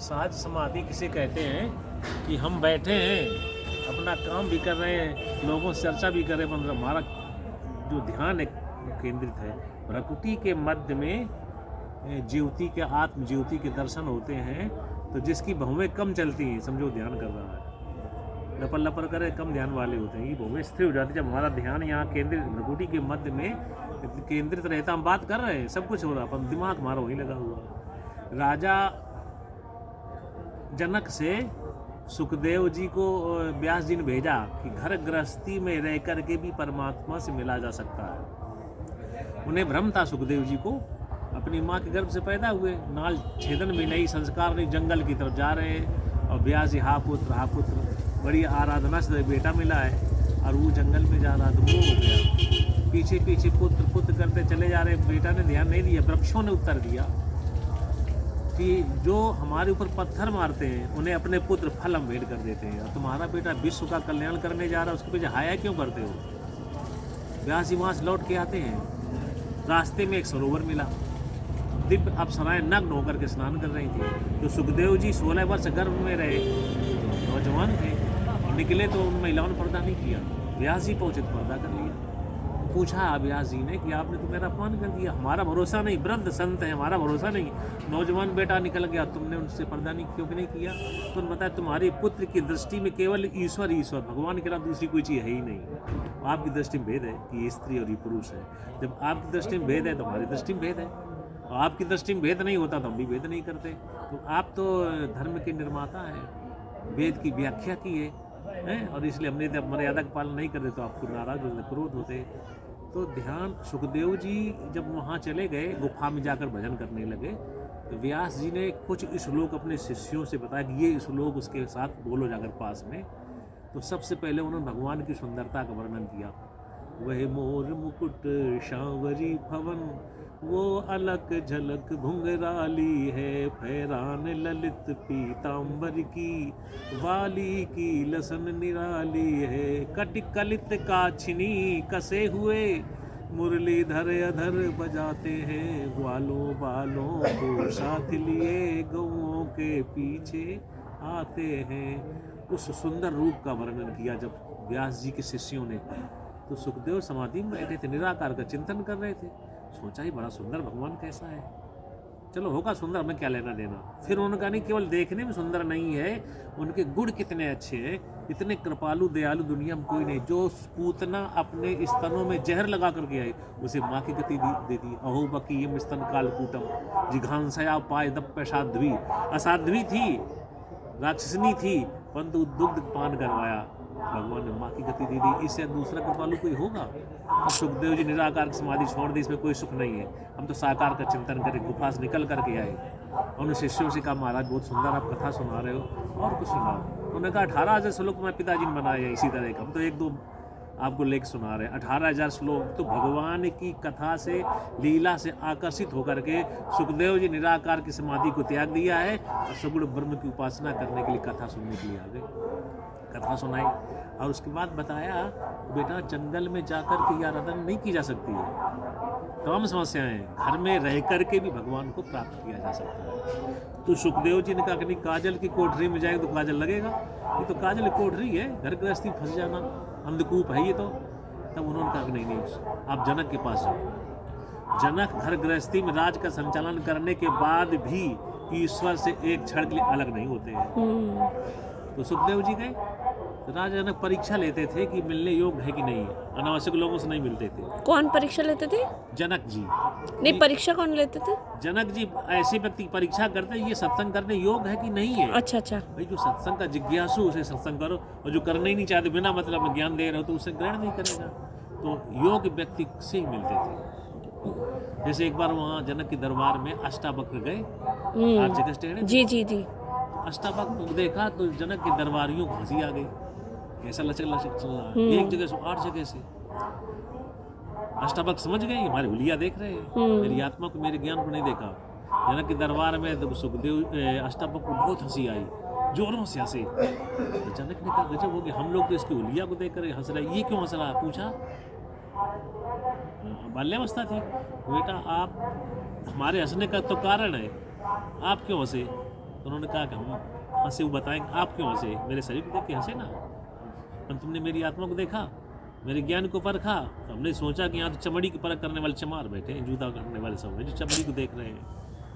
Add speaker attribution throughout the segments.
Speaker 1: सहज समाधि किसे कहते हैं कि हम बैठे हैं, अपना काम भी कर रहे हैं, लोगों से चर्चा भी कर रहे हैं, मतलब हमारा जो ध्यान है केंद्रित है प्रकृति के मध्य में। ज्योति के आत्म ज्योति के दर्शन होते हैं, तो जिसकी भवें कम चलती हैं, समझो ध्यान कर रहा है, लपर लपर करे, कम ध्यान वाले होते हैं, ये भवें स्थिर हो जाती है जब हमारा ध्यान यहाँ केंद्रित प्रकृति के मध्य में केंद्रित रहता। हम बात कर रहे हैं, सब कुछ हो रहा, पर दिमाग हमारा वहीं लगा हुआ है। राजा जनक से सुखदेव जी को व्यास जी ने भेजा कि घर गृहस्थी में रह कर के भी परमात्मा से मिला जा सकता है। उन्हें भ्रम था सुखदेव जी को, अपनी माँ के गर्भ से पैदा हुए, नाल छेदन भी नहीं, संस्कार नहीं, जंगल की तरफ जा रहे हैं, और व्यास जी हा पुत्र, बड़ी आराधना से बेटा मिला है, और वो जंगल में जा रहा तो वो हो गया। पीछे पीछे पुत्र करते चले जा रहे, बेटा ने ध्यान नहीं दिया। वृक्षों ने उत्तर दिया कि जो हमारे ऊपर पत्थर मारते हैं उन्हें अपने पुत्र फल अम्भेट कर देते हैं, और तुम्हारा बेटा विश्व का कल्याण करने जा रहा है, उसके पीछे हाया क्यों करते हो। व्यास जी वहाँ से लौट के आते हैं, रास्ते में एक सरोवर मिला, दिव्य अप्सराएं नग्न होकर के स्नान कर रही थी। तो सुखदेव जी 16 वर्ष गर्भ में रहे, नौजवान थे, निकले तो उन महिलाओं ने पर्दा नहीं किया। व्यास जी पहुंचे तो पर्दा कर लिया। पूछा व्यास जी ने कि आपने तो मेरा अपमान कर दिया, हमारा भरोसा नहीं, वृद्ध संत है, हमारा भरोसा नहीं, नौजवान बेटा निकल गया, तुमने उनसे पर्दा नहीं क्यों नहीं किया। तो उन्होंने बताया तुम्हारे पुत्र की दृष्टि में केवल ईश्वर भगवान के अलावा दूसरी कोई चीज़ है ही नहीं। आपकी दृष्टि में भेद है कि ये स्त्री और ये पुरुष है। जब आपकी दृष्टि में भेद है तो हमारी दृष्टि में भेद है, और आपकी दृष्टि में भेद नहीं होता तो हम भी भेद नहीं करते। तो आप तो धर्म के निर्माता हैं, वेद की व्याख्या की है, और इसलिए हमने जब मर्यादा का पालन नहीं करते तो आपको नाराज होते, क्रोध होते। तो ध्यान सुखदेव जी जब वहाँ चले गए, गुफा में जाकर भजन करने लगे, तो व्यास जी ने कुछ श्लोक अपने शिष्यों से बताया कि ये श्लोक उसके साथ बोलो जाकर पास में। तो सबसे पहले उन्होंने भगवान की सुंदरता का वर्णन किया। वह मोर मुकुट सांवरी भवन, वो अलक झलक घुंघराली है, फैरान ललित पीताम्बर की, वाली की लसन निराली है, कटिकलित काछिनी कसे हुए, मुरलीधर अधर बजाते हैं, ग्वालों बालों को साथ लिए, गौओं के पीछे आते हैं। उस सुंदर रूप का वर्णन किया जब व्यास जी के शिष्यों ने। तो सुखदेव समाधि में बैठे थे, निराकार का चिंतन कर रहे थे। सोचा ही बड़ा सुंदर भगवान कैसा है, चलो होगा सुंदर, हमें क्या लेना देना। फिर उन्होंने कहा नहीं, केवल देखने में सुंदर नहीं है, उनके गुण कितने अच्छे हैं, इतने कृपालु दयालु दुनिया में कोई नहीं। जो पूतना अपने स्तनों में जहर लगा करके आई, उसे माँ की गति दे दी। अहो बकी ये स्तन कालकूटम, जिघांसया पाए दप्प साध्वी, असाध्वी थी, राक्षसनी थी, परंतु दुग्ध पान करवाया, भगवान ने माँ की गति दे दी। इससे दूसरा कृपालु कोई होगा। तो सुखदेव जी निराकार की समाधि छोड़ दी, इसमें कोई सुख नहीं है, हम तो साकार का चिंतन करें। गुफा से निकल करके आए, उन्होंने शिष्यों से कहा महाराज बहुत सुंदर आप कथा सुना रहे हो, और कुछ सुनाओ। उन्होंने कहा 18,000 श्लोक मैं पिताजी ने बनाए हैं इसी तरह का, हम तो एक दो आपको लेख सुना रहे हैं। 18,000 श्लोक तो भगवान की कथा से, लीला से आकर्षित होकर के सुखदेव जी निराकार की समाधि को त्याग दिया है, और सगुण ब्रह्म की उपासना करने के लिए कथा सुनने के लिए आ गए। कथा सुनाई, और उसके बाद बताया बेटा जंगल में जाकर के आराधना नहीं की जा सकती है, तमाम समस्याएं, घर में रह कर के भी भगवान को प्राप्त किया जा सकता है। तो सुखदेव जी ने कहा कि नहीं, काजल की कोठरी में जाएंगे तो काजल लगेगा, ये तो काजल की कोठरी है, घर गृहस्थी फंस जाना, अंधकूप है ये तो। तब उन्होंने कहा कि नहीं आप जनक के पास जाओ। जनक घर गृहस्थी में राज का संचालन करने के बाद भी ईश्वर से एक क्षण के लिए अलग नहीं होते हैं। तो सुखदेव जी गए, राजा जनक परीक्षा लेते थे कि मिलने योग्य है कि नहीं है, अनावश्यक लोगों से नहीं मिलते थे।
Speaker 2: कौन परीक्षा लेते थे?
Speaker 1: जनक जी।
Speaker 2: नहीं, परीक्षा कौन लेते थे?
Speaker 1: जनक जी ऐसे व्यक्ति की परीक्षा करते हैं, ये सत्संग करने योग्य है कि नहीं है।
Speaker 2: अच्छा अच्छा।
Speaker 1: भाई जो सत्संग का जिज्ञासु उसे सत्संग करो, और जो करना ही नहीं चाहते, बिना मतलब में ज्ञान दे रहे हो तो उसे ग्रहण नहीं करेगा। तो योग्य व्यक्ति से ही मिलते थे। जैसे एक बार वहाँ जनक के दरबार में अष्टावक्र गए, हर जगह स्टेड।
Speaker 2: जी जी जी।
Speaker 1: अष्टावक्र को देखा तो जनक के दरबारियों को हंसी आ गई, ऐसा लचक लचक चल रहा है, एक जगह से 8 जगह से। अष्टावक्र समझ गए हमारे हुलिया देख रहे हैं, मेरी आत्मा को, मेरे ज्ञान को नहीं देखा। जनक के दरबार में तो सुखदेव अष्टावक्र को बहुत हंसी आई, जोरों से हंसे। तो जनक ने कहा गजब हो गया, हम लोग तो इसकी हुलिया को देख कर हंस रहे, ये क्यों हंस रहा है? पूछा, बाल्यावस्था थी। बेटा आप हमारे हंसने का तो कारण है, आप क्यों हंसे? तो उन्होंने कहा कि हम हंसे, वो बताएं आप क्यों हंसे, मेरे शरीर को देख के हंसे ना, पर तुमने मेरी आत्मा को देखा, मेरे ज्ञान को परखा। तो हमने सोचा कि यहाँ तो चमड़ी की परख करने वाले चमार बैठे हैं, जूता करने वाले सब हैं जो चमड़ी को देख रहे हैं,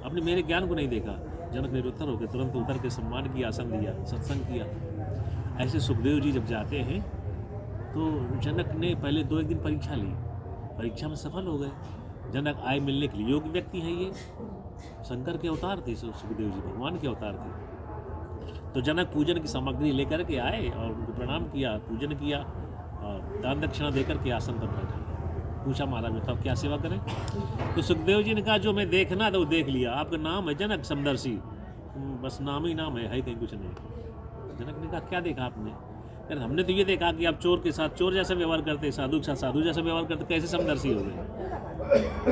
Speaker 1: आपने मेरे ज्ञान को नहीं देखा। जनक निरुत्तर हो गए, तुरंत उतर के सम्मान किया, आसन दिया, सत्संग किया। ऐसे सुखदेव जी जब जाते हैं तो जनक ने पहले 2-1 दिन परीक्षा ली, परीक्षा में सफल हो गए। जनक आए मिलने के लिए योग्य व्यक्ति हैं, ये शंकर के अवतार थे, सुखदेव जी भगवान के अवतार थे। तो जनक पूजन की सामग्री लेकर के आए और उनको प्रणाम किया, पूजन किया और दान दक्षिणा देकर के आसन पर बैठा। पूछा महाराज बताओ क्या सेवा करें। तो सुखदेव जी ने कहा जो मैं देखना था वो देख लिया, आपका नाम है जनक समदर्शी, बस नाम ही नाम है कहीं कुछ नहीं। जनक ने कहा क्या देखा आपने। यार हमने तो ये देखा कि आप चोर के साथ चोर जैसा व्यवहार करते, साधु के साथ साधु जैसा व्यवहार करते, कैसे समदर्शी हो गए।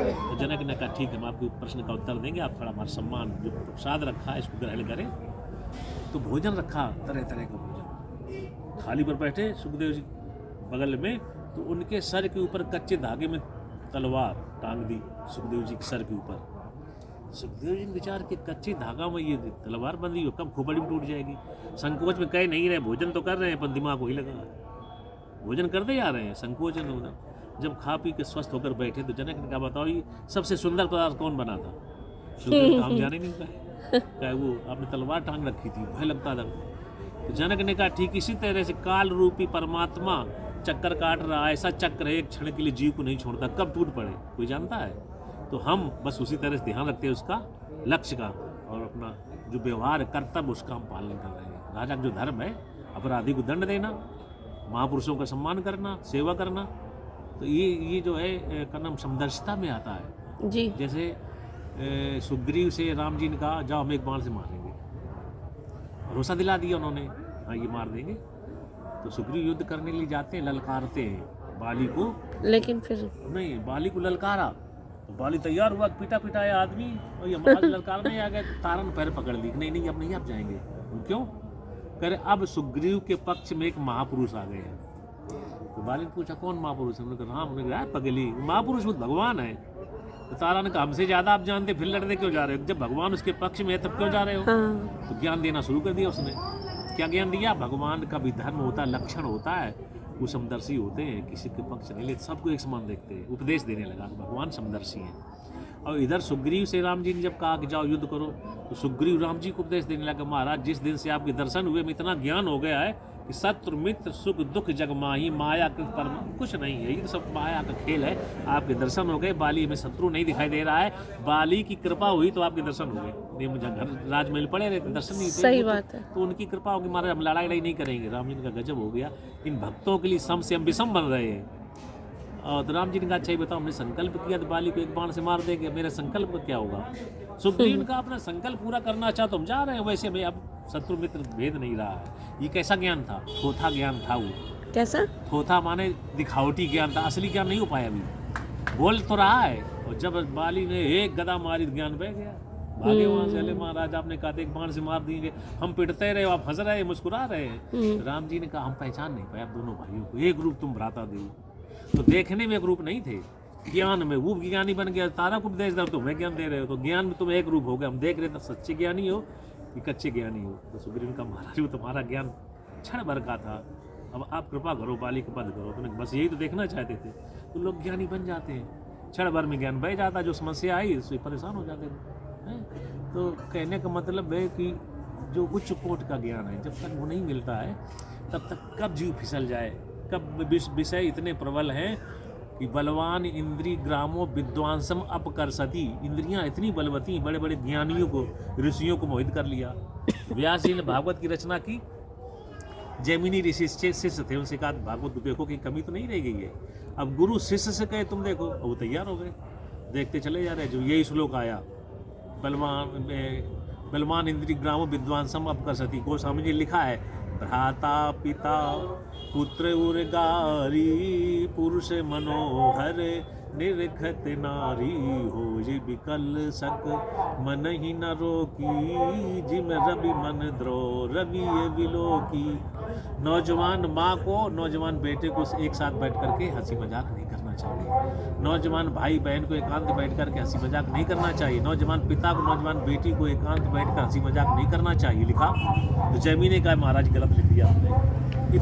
Speaker 1: तो जनक ने कहा ठीक है हम आपके प्रश्न का उत्तर देंगे, आप थोड़ा हमारा सम्मान जो प्रसाद रखा है इसको ग्रहण करें। तो भोजन रखा, तरह तरह का भोजन, थाली पर बैठे सुखदेव जी बगल में, तो उनके सर के ऊपर कच्चे धागे में तलवार टांग दी सुखदेव जी के सर के ऊपर। सुखदेव जी ने विचार कि कच्चे धागा में ये तलवार बंधी हो, कब खोपड़ी में टूट जाएगी। संकोच में कह नहीं रहे, भोजन तो कर रहे हैं पर दिमाग वही लगा, भोजन करते जा रहे हैं, संकोचन होना। जब खा पी के स्वस्थ होकर बैठे तो जनक ने कहा बताओ ये सबसे सुंदर पदार्थ कौन बना था। सुखदेव ने हम जाने नहीं पाए, क्या वो आपने तलवार टांग रखी थी, भय लगता था। तो जनक ने कहा ठीक इसी तरह से काल रूपी परमात्मा चक्कर काट रहा है, ऐसा चक्र है एक क्षण के लिए जीव को नहीं छोड़ता, कब टूट पड़े कोई जानता है। तो हम बस उसी तरह से ध्यान रखते हैं उसका लक्ष्य का, और अपना जो व्यवहार कर्तव्य उसका हम पालन कर रहे हैं। राजा का जो धर्म है अपराधी को दंड देना, महापुरुषों का सम्मान करना, सेवा करना, तो ये जो है का नाम समदर्शिता में आता है
Speaker 2: जी।
Speaker 1: जैसे सुग्रीव से राम जी ने कहा जाओ हम एक बाण से मारेंगे, भरोसा दिला दिया उन्होंने, हाँ ये मार देंगे। तो सुग्रीव युद्ध करने के लिए जाते हैं, ललकारते हैं बाली को, लेकिन फिर नहीं, बाली को ललकारा, बाली तैयार हुआ, पीटा पिटाया आदमी, और ये महाराज ललकारने आ गए, तो तारन पैर पकड़ ली, नहीं नहीं अब नहीं आप जाएंगे। क्यों कह रहे अब सुग्रीव के पक्ष में एक महापुरुष आ गए हैं। तो बाली ने पूछा कौन महापुरुष है, उन्होंने कहा राम। उन्होंने कहा पगली महापुरुष वो भगवान है। तो तारा ने कहा हमसे ज्यादा आप जानते फिर लड़ने क्यों जा रहे हो, जब भगवान उसके पक्ष में है तब क्यों जा रहे हो। तो ज्ञान देना शुरू कर दिया उसने। क्या ज्ञान दिया, भगवान का भी धर्म होता है, लक्षण होता है, वो समदर्शी होते हैं, किसी के पक्ष नहीं लेते, सबको एक समान देखते हैं। उपदेश देने लगा भगवान समदर्शी हैं। और इधर सुग्रीव से राम जी ने जब कहा कि जाओ युद्ध करो, तो सुग्रीव राम जी को उपदेश देने लगा महाराज जिस दिन से आपके दर्शन हुए में इतना ज्ञान हो गया है कि शत्रु मित्र सुख दुख जगमाही माया के परम कुछ नहीं है, ये तो सब माया का खेल है। आपके दर्शन हो गए, बाली में शत्रु नहीं दिखाई दे रहा है, बाली की कृपा हुई तो आपके दर्शन हो गए, नहीं मुझे घर राजमहल पड़े रहते दर्शन नहीं थे।
Speaker 2: सही बात है।
Speaker 1: तो उनकी कृपा होगी, महाराज हम लड़ाई नहीं करेंगे। राम जी का गजब हो गया, इन भक्तों के लिए सम से हम विषम बन रहे हैं। और तो राम जी ने कहा अच्छा ही बताओ, हमने संकल्प किया तो बाली को एक बाण से मार देंगे, मेरे संकल्प का क्या होगा। सुग्रीव का अपना संकल्प पूरा करना चाह तो हम जा रहे हैं, वैसे में अब शत्रु मित्र भेद नहीं रहा है। ये कैसा ज्ञान था, थोथा ज्ञान था वो।
Speaker 2: कैसा
Speaker 1: थोथा माने दिखावटी ज्ञान था, असली ज्ञान नहीं हो पाया अभी, बोल तो रहा है। और जब बाली ने एक गदा मारी ज्ञान बह गया, भागे वहां से। अरे महाराज आपने कहा था एक बाण से मार देंगे, हम पिटते रहे, आप हंस रहे मुस्कुरा रहे हैं। राम जी ने कहा हम पहचान नहीं पाए आप दोनों भाइयों को, एक रूप तुम भ्राता देव। तो देखने में एक रूप नहीं थे, ज्ञान में वो ज्ञानी बन गया। तारा को उपदेश दो तुम्हें ज्ञान दे रहे हो, तो ज्ञान में तुम एक रूप हो गए। हम देख रहे थे सच्चे ज्ञानी हो कि कच्चे ज्ञानी हो। तो सुग्रीव का महाराज वो तुम्हारा ज्ञान क्षण भर का था, अब आप कृपा करो बाली को बंद करो, तुम्हें बस यही तो देखना चाहते थे। तो लोग ज्ञानी बन जाते हैं, क्षण भर में ज्ञान बह जाता, जो समस्या आई उससे परेशान हो जाते हैं। तो कहने का मतलब है कि जो उच्च कोटि का ज्ञान है जब तक वो नहीं मिलता है तब तक कब जीव फिसल जाए, कब विषय इतने प्रबल हैं कि बलवान इंद्री ग्रामो विद्वांसम अपकर्षति, इंद्रियां इतनी बलवती, बड़े बड़े ज्ञानियों को ऋषियों को मोहित कर लिया। व्यास जी ने भागवत की रचना की, जैमिनी ऋषि शिष्य थे, उनसे कहा भागवत देखो की कमी तो नहीं रह गई है। अब गुरु शिष्य से कहे तुम देखो, वो तैयार हो गए, देखते चले जा रहे। जो यही श्लोक आया बलवान इंद्री ग्रामो विद्वांसम अपकर्षति, गोस्वामी जी लिखा है भ्राता पिता पुत्र उर्गारी पुरुष मनोहर निरखत नारी हो जी विकल सक मन ही न रोकी जिम रवि मन द्रो रवि विलोकी। नौजवान माँ को नौजवान बेटे को एक साथ बैठ करके हंसी मजाक नहीं करना चाहिए। नौजवान भाई बहन को एकांत बैठ करके हंसी मजाक नहीं करना चाहिए। नौजवान पिता को नौजवान बेटी को एकांत बैठ कर हंसी मजाक नहीं करना चाहिए लिखा। तो जैमिनी ने कहा महाराज गलत लिख दिया आपने।